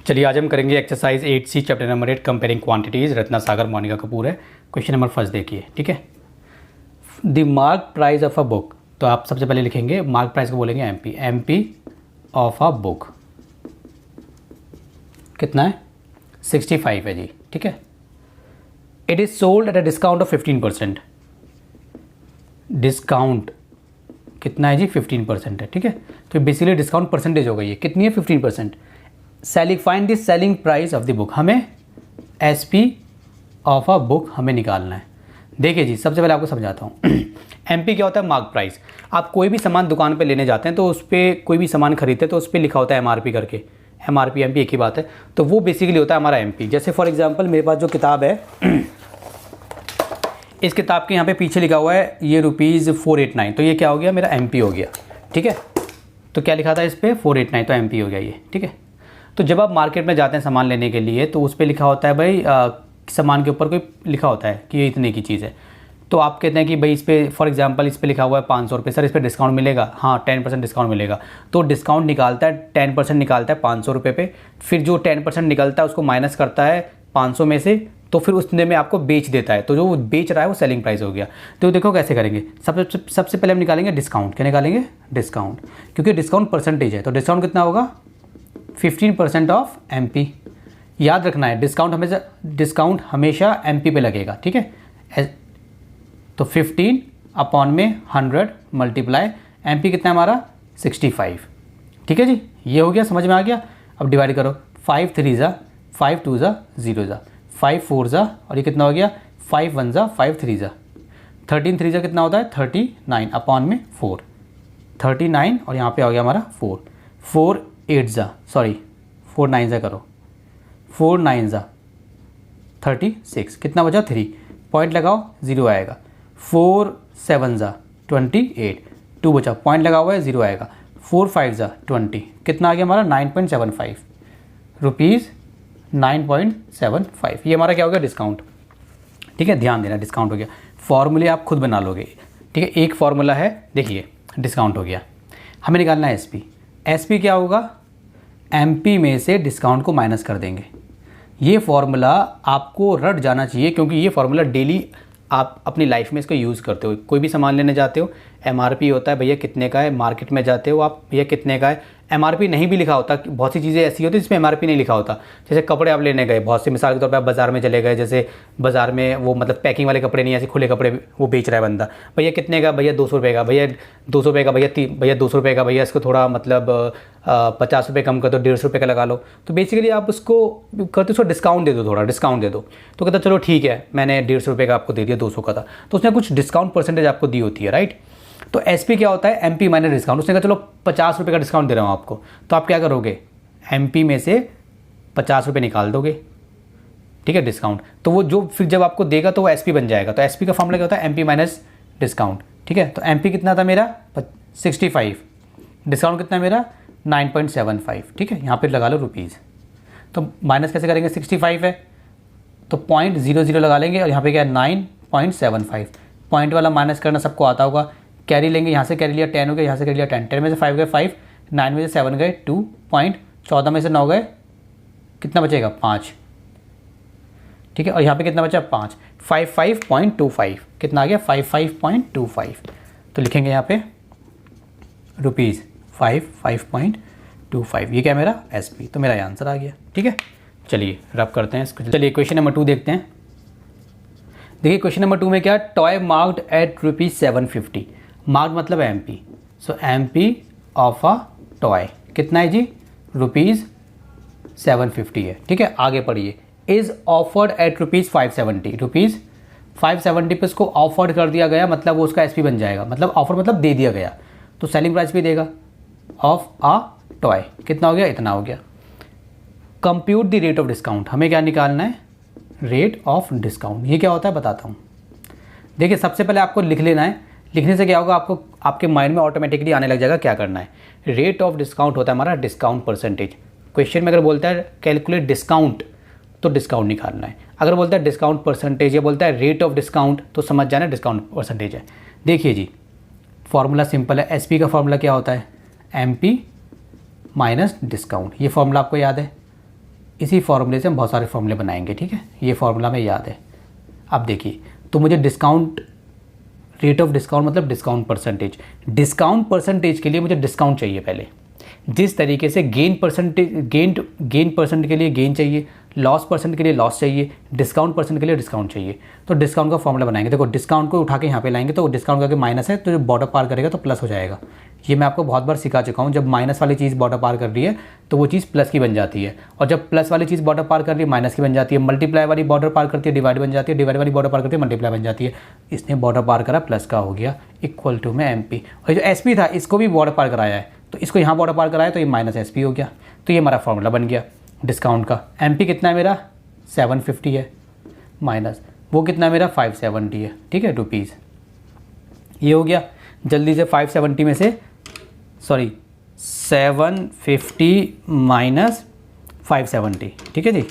चलिए आज हम करेंगे exercise 8C chapter number 8 comparing quantities. Ratna Sagar Monika Kapoor है। क्वेश्चन नंबर फर्स्ट देखिए, ठीक है। The mark price of a book, तो आप सबसे पहले लिखेंगे मार्क प्राइस को बोलेंगे MP. MP of a book कितना है? 65 है जी, ठीक है। It is sold at a discount of 15%। Discount कितना है जी? 15% है, ठीक है। तो बेसिकली डिस्काउंट परसेंटेज हो गई है, कितनी है? 15%। Selling, find the selling price of the book, हमें एसपी ऑफ अ बुक हमें निकालना है। देखिए जी, सबसे पहले आपको समझाता हूँ। एमपी क्या होता है? Mark price. आप कोई भी सामान दुकान पे लेने जाते हैं तो उस पर कोई भी सामान खरीदते हैं तो उस पर लिखा होता है एमआरपी करके। एमआरपी एमपी एक ही बात है। तो वो बेसिकली होता है हमारा एमपी। जैसे फॉर एग्जांपल मेरे पास जो किताब है, इस किताब के यहाँ पे पीछे लिखा हुआ है ये ₹489, तो ये क्या हो गया? मेरा एमपी हो गया, ठीक है। तो क्या लिखा था इस पर? 489, तो एमपी हो गया ये, ठीक है। तो जब आप मार्केट में जाते हैं सामान लेने के लिए तो उस पर लिखा होता है भाई सामान के ऊपर कोई लिखा होता है कि ये इतने की चीज़ है। तो आप कहते हैं कि भाई इस पर फॉर एग्जांपल इस पर लिखा हुआ है 500 रुपये, सर इस पर डिस्काउंट मिलेगा? हाँ 10% डिस्काउंट मिलेगा। तो डिस्काउंट निकालता है, 10% निकालता है 500 रुपये पे, फिर जो 10% निकलता है उसको माइनस करता है 500 में से, तो फिर उतने में आपको बेच देता है। तो जो वो बेच रहा है वो सेलिंग प्राइस हो गया। तो देखो कैसे करेंगे। सबसे पहले हम निकालेंगे डिस्काउंट। क्या निकालेंगे? डिस्काउंट, क्योंकि डिस्काउंट परसेंटेज है। तो डिस्काउंट कितना होगा? 15% ऑफ एमपी। याद रखना है डिस्काउंट हमेशा एमपी पे लगेगा, ठीक है। तो 15 अपॉन में 100 मल्टीप्लाई एमपी कितना है हमारा? 65, ठीक है जी। ये हो गया, समझ में आ गया। अब डिवाइड करो, 5 3 ज़ा 5 2 ज़ा 0 ज़ा 5 4 ज़ा, और ये कितना हो गया? 5 1 ज़ा 5 3 ज़ा 13 3 ज़ा कितना होता है? 39 अपॉन में 4, 39 और यहाँ पे आ गया हमारा 4 4 8 ज़ा 4 9 ज़ा करो, 4 9 ज़ा 36, कितना बचा? 3, पॉइंट लगाओ 0 आएगा। 4 7 ज़ा 28, 2 बचा, पॉइंट लगा हुआ है 0 आएगा। 4 5 ज़ा 20, कितना आ गया हमारा? 9.75 रुपीज़, 9.75। ये हमारा क्या हो गया? डिस्काउंट, ठीक है। ध्यान देना, डिस्काउंट हो गया। फॉर्मूले आप खुद बना लोगे, ठीक है। एक फॉर्मूला है, देखिए डिस्काउंट हो गया। हमें निकालना है एसपी। एसपी क्या होगा? एमपी में से डिस्काउंट को माइनस कर देंगे। ये फॉर्मूला आपको रट जाना चाहिए, क्योंकि ये फॉर्मूला डेली आप अपनी लाइफ में इसको यूज़ करते हो। कोई भी सामान लेने जाते हो, एमआरपी होता है भैया कितने का है। मार्केट में जाते हो आप, भैया कितने का है। एमआरपी नहीं भी लिखा होता, बहुत सी चीज़ें ऐसी होती है जिसमें एमआरपी नहीं लिखा होता। जैसे कपड़े आप लेने गए, बहुत से मिसाल के तौर पे आप बाज़ार में चले गए, जैसे बाज़ार में वो मतलब पैकिंग वाले कपड़े नहीं, ऐसे खुले कपड़े वो बेच रहा है बंदा। भैया कितने का? भैया 200 रुपये का। भैया 200 रुपये का। भैया 200 रुपये का। भैया इसको थोड़ा मतलब 50 रुपये कम कर दो, 150 रुपये का लगा लो। तो बेसिकली आप उसको करते उसको डिस्काउंट दे दो, थोड़ा डिस्काउंट दे दो। तो कहता चलो ठीक है, मैंने 150 रुपये का आपको दे दिया, 200 का था। तो उसने कुछ डिस्काउंट परसेंटेज आपको दी होती है, राइट। तो एसपी क्या होता है? MP minus discount. उसने कहा चलो 50 रुपये का डिस्काउंट दे रहा हूँ आपको, तो आप क्या करोगे? एमपी में से 50 रुपये निकाल दोगे, ठीक है, डिस्काउंट। तो वो जो फिर जब आपको देगा तो वो एसपी बन जाएगा। तो एसपी का फॉर्मूला क्या होता है? एमपी माइनस डिस्काउंट, ठीक है। तो एमपी कितना था मेरा? 65, डिस्काउंट कितना है मेरा? 9.75, ठीक है। यहाँ पर लगा लो रुपीज़। तो माइनस कैसे करेंगे? 65 है तो 0.00 लगा लेंगे, और यहाँ पे क्या है? 9.75। पॉइंट वाला माइनस करना सबको आता होगा। कैरी लेंगे, यहाँ से कैरी लिया 10 हो गया, यहाँ से कैरी लिया 10, 10 में से 5 गए 5, 9 में से 7 गए 2 पॉइंट, 14 में से 9 गए, कितना बचेगा? 5, ठीक है। और यहाँ पे कितना बचा? 5, 55.25, कितना आ गया? 55.25। तो लिखेंगे यहाँ पे रुपीज़ 5.25। ये क्या है मेरा? एसपी। तो मेरा आंसर आ गया, ठीक है। चलिए रब करते हैं इसको। चलिए क्वेश्चन नंबर 2 देखते हैं। देखिए क्वेश्चन नंबर 2 में क्या? Toy marked at ₹750। मार्क्ड मतलब MP. So MP of a toy कितना है जी? ₹750 है, ठीक है। आगे पढ़िए। Is offered eight ₹570। ₹570 पे इसको ऑफर्ड कर दिया गया, मतलब वो उसका एसपी बन जाएगा। मतलब ऑफर मतलब दे दिया गया, तो सेलिंग प्राइस भी देगा। ऑफ अ टॉय कितना हो गया? इतना हो गया। Compute the rate of discount. हमें क्या निकालना है? Rate of discount. ये क्या होता है बताता हूँ। देखिए सबसे पहले आपको लिख लेना है। लिखने से क्या होगा? आपको आपके माइंड में ऑटोमेटिकली आने लग जाएगा क्या करना है। रेट ऑफ डिस्काउंट होता है हमारा डिस्काउंट परसेंटेज। क्वेश्चन में अगर बोलता है कैलकुलेट डिस्काउंट, तो डिस्काउंट निकालना है। अगर बोलता है डिस्काउंट परसेंटेज या बोलता है रेट ऑफ डिस्काउंट, तो समझ जाना डिस्काउंट परसेंटेज है। देखिए जी फॉर्मूला सिंपल है। एसपी का फॉर्मूला क्या होता है? MP minus discount. ये फॉर्मूला आपको याद है। इसी फॉर्मूले से हम बहुत सारे फॉर्मूले बनाएंगे, ठीक है, ये फॉर्मूला हमें याद है। अब देखिए, तो मुझे डिस्काउंट, रेट ऑफ डिस्काउंट मतलब डिस्काउंट परसेंटेज, डिस्काउंट परसेंटेज के लिए मुझे डिस्काउंट चाहिए पहले। जिस तरीके से गेन परसेंट के लिए गेन चाहिए, लॉस परसेंट के लिए लॉस चाहिए, डिस्काउंट परसेंट के लिए डिस्काउंट चाहिए, तो डिस्काउंट का फॉर्मूला बनाएंगे। देखो डिस्काउंट को उठा के यहाँ पे लाएंगे तो डिस्काउंट करके माइनस है, तो जो बॉर्डर पार करेगा तो प्लस हो जाएगा। ये मैं आपको बहुत बार सिखा चुका हूँ, जब माइनस वाली चीज़ बॉर्डर पार कर रही है तो वो चीज़ प्लस की बन जाती है, और जब प्लस वाली चीज़ बॉर्डर पार कर रही है माइनस की बन जाती है। मल्टीप्लाई वाली बॉर्डर पार करती है डिवाइड बन जाती है, डिवाइड वाली बॉर्डर पार करती है मल्टीप्लाई बन जाती है। इसने बॉर्डर पार करा, प्लस का हो गया, इक्वल टू में MP। और जो SP था इसको भी बॉर्डर पार कराया है, तो इसको यहाँ बॉर्डर पार कराया तो ये माइनस SP हो गया। तो ये हमारा फॉर्मूला बन गया डिस्काउंट का। MP कितना है मेरा 750 है, माइनस वो कितना है मेरा 570 है, ठीक है, रुपीज़। ये हो गया। जल्दी से 570 में से 750 माइनस 570, ठीक है जी,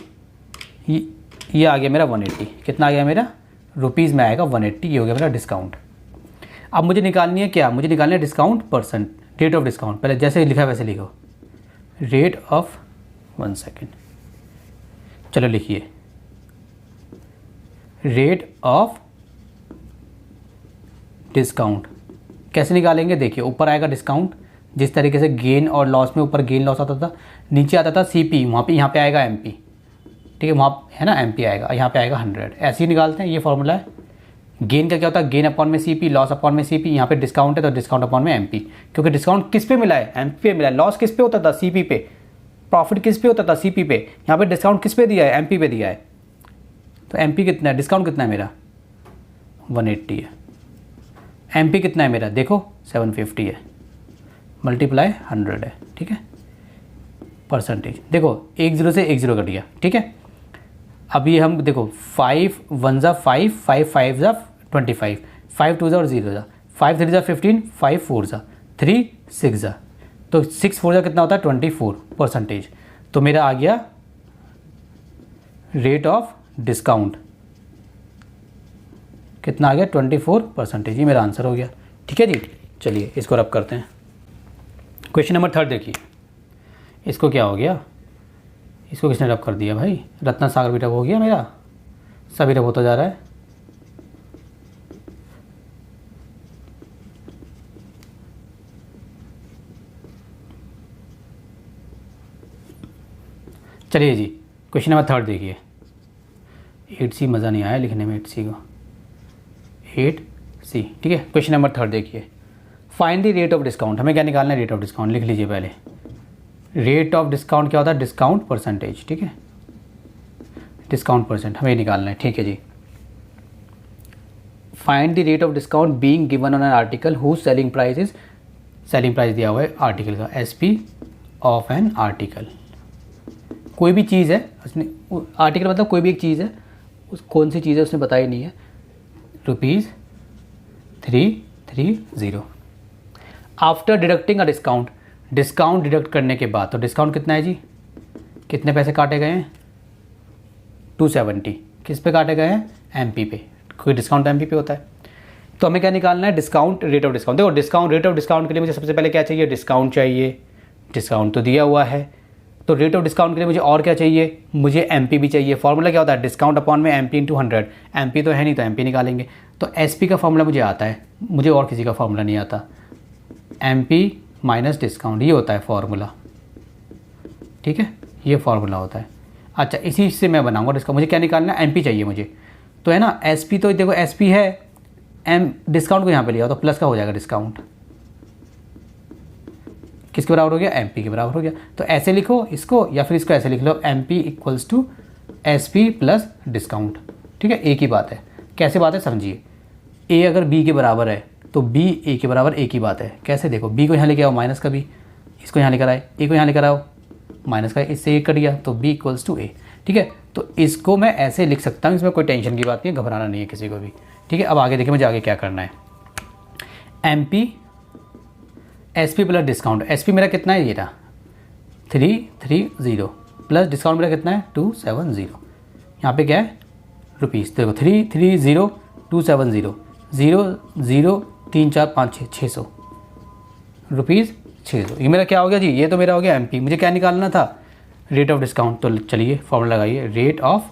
ये आ गया मेरा 180। कितना आ गया मेरा रुपीज़ में आएगा 180। ये हो गया मेरा डिस्काउंट। अब मुझे निकालनी है क्या, मुझे निकालनी है discount percent, rate of discount. पहले जैसे लिखा है वैसे लिखो, रेट ऑफ, 1 सेकेंड, चलो लिखिए, रेट ऑफ डिस्काउंट। कैसे निकालेंगे, देखिए ऊपर आएगा डिस्काउंट, जिस तरीके से गेन और लॉस में ऊपर गेन लॉस आता था, नीचे आता था CP, वहाँ पे यहाँ पे आएगा MP, ठीक है, वहाँ है ना MP आएगा, यहाँ पे आएगा 100। ऐसे ही निकालते हैं, ये फॉर्मूला है। गेन का क्या होता है, गेन अपॉन में CP, लॉस अपॉन में CP। यहाँ पे डिस्काउंट है तो डिस्काउंट अपॉन में MP, क्योंकि डिस्काउंट किस पे मिला है, MP पे मिला है। लॉस किस पे होता था, CP पे। प्रॉफिट किस पे होता था, CP पे। यहाँ पे डिस्काउंट किस पे दिया है, MP पे दिया है। तो MP कितना है, डिस्काउंट कितना है मेरा 180 है, MP कितना है मेरा देखो 750 है, मल्टीप्लाई 100 है, ठीक है, परसेंटेज। देखो 1 0 से 1 0 कट गया, ठीक है। अब ये हम देखो 5 1 जा 5, 5 5 जा 25, 5 2 जा और 0 जा, 5 3 जा 15, 5 4 जा 3 6 जा, तो 6 4 जा कितना होता है 24 परसेंटेज। तो मेरा आ गया रेट ऑफ डिस्काउंट, कितना आ गया 24 परसेंटेज। ये मेरा आंसर हो गया, ठीक है जी। चलिए इसको रब करते हैं। क्वेश्चन नंबर 3 देखिए, इसको क्या हो गया, इसको किसने रब कर दिया भाई, रत्ना सागर भी रब हो गया मेरा, सभी रब होता जा रहा है। चलिए जी क्वेश्चन नंबर 3 देखिए। 8C मज़ा नहीं आया लिखने में, 8C को, 8C, ठीक है। क्वेश्चन नंबर 3 देखिए, find the rate of discount. हमें क्या निकालना है, रेट ऑफ डिस्काउंट। लिख लीजिए पहले, रेट ऑफ डिस्काउंट क्या होता है, डिस्काउंट परसेंटेज, ठीक है, डिस्काउंट परसेंट हमें निकालना है, ठीक है जी। Find the rate of discount being given on an article whose selling price is, selling price दिया हुआ है आर्टिकल का, SP ऑफ एन आर्टिकल। कोई भी चीज़ है, उसने आर्टिकल मतलब कोई भी एक चीज़ है, उस कौन सी चीज़ है उसने बताई नहीं है, ₹330। आफ्टर डिडक्टिंग अ डिस्काउंट, डिस्काउंट डिडक्ट करने के बाद, तो डिस्काउंट कितना है जी, कितने पैसे काटे गए हैं 270, किस पे काटे गए हैं MP पे, कोई डिस्काउंट MP पे होता है। तो हमें क्या निकालना है, डिस्काउंट रेट ऑफ डिस्काउंट। देखो डिस्काउंट, रेट ऑफ डिस्काउंट के लिए मुझे सबसे पहले क्या चाहिए, डिस्काउंट चाहिए, डिस्काउंट तो दिया हुआ है। तो रेट ऑफ डिस्काउंट के लिए मुझे और क्या चाहिए, मुझे MP भी चाहिए। फॉर्मूला क्या होता है, डिस्काउंट अपॉन में MP इंटू 100। MP तो है नहीं तो MP निकालेंगे। तो SP का फॉर्मूला मुझे आता है, मुझे और किसी का फॉर्मूला नहीं आता, MP माइनस डिस्काउंट, ये होता है फॉर्मूला, ठीक है, ये फॉर्मूला होता है। अच्छा इसी से मैं बनाऊंगा डिस्काउंट। मुझे क्या निकालना है, MP चाहिए मुझे, तो है ना SP, तो देखो SP है, डिस्काउंट को यहाँ पे लिया तो प्लस का हो जाएगा डिस्काउंट, किसके बराबर हो गया, MP के बराबर हो गया। तो ऐसे लिखो इसको, या फिर इसको ऐसे लिख लो, MP equals to SP plus discount, ठीक है, एक ही बात है। कैसे बात है समझिए, A अगर B के बराबर है तो B A के बराबर एक ही बात है। कैसे, देखो B को यहाँ लेके आओ माइनस का B, इसको यहाँ लेकर आए, A को यहाँ लेकर आओ माइनस का, इससे एक कट गया तो B इक्वल्स टू A, ठीक है। तो इसको मैं ऐसे लिख सकता हूँ, इसमें कोई टेंशन की बात नहीं है, घबराना नहीं है किसी को भी, ठीक है। अब आगे देखिए मुझे आगे क्या करना है, MP SP plus discount. SP मेरा कितना है, ये रहा 330 प्लस डिस्काउंट मेरा कितना है 270। यहाँ पे क्या है रुपीज़, देखो 330 270 0 0 3 4 5 6 600 रुपीज़ 600। ये मेरा क्या हो गया जी, ये तो मेरा हो गया MP। मुझे क्या निकालना था, रेट ऑफ डिस्काउंट, तो चलिए फॉर्मूला लगाइए, रेट ऑफ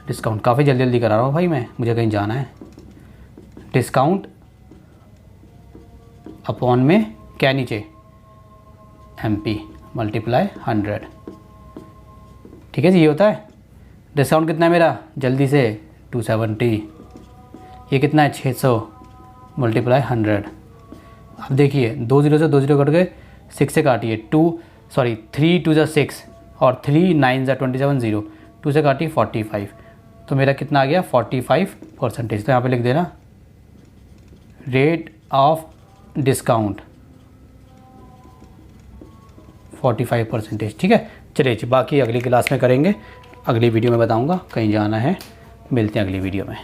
डिस्काउंट। काफ़ी जल्दी जल्दी करा रहा हूँ भाई मैं, मुझे कहीं जाना है। डिस्काउंट अपॉन में क्या नीचे MP मल्टीप्लाई 100। ठीक है जी, ये होता है। डिस्काउंट कितना है मेरा, जल्दी से 270। ये कितना है 600 मल्टीप्लाई 100। अब देखिए 2 0 से 2 0 कट गए, 6 से काटिए 3 2 जा 6 और 3 9 जा 27 0, 2 से काटिए 45। तो मेरा कितना आ गया 45%। तो यहाँ पे लिख देना रेट ऑफ डिस्काउंट 45%। ठीक है, चलिए बाकी अगली क्लास में करेंगे, अगली वीडियो में बताऊंगा। कहीं जाना है, मिलते हैं अगली वीडियो में।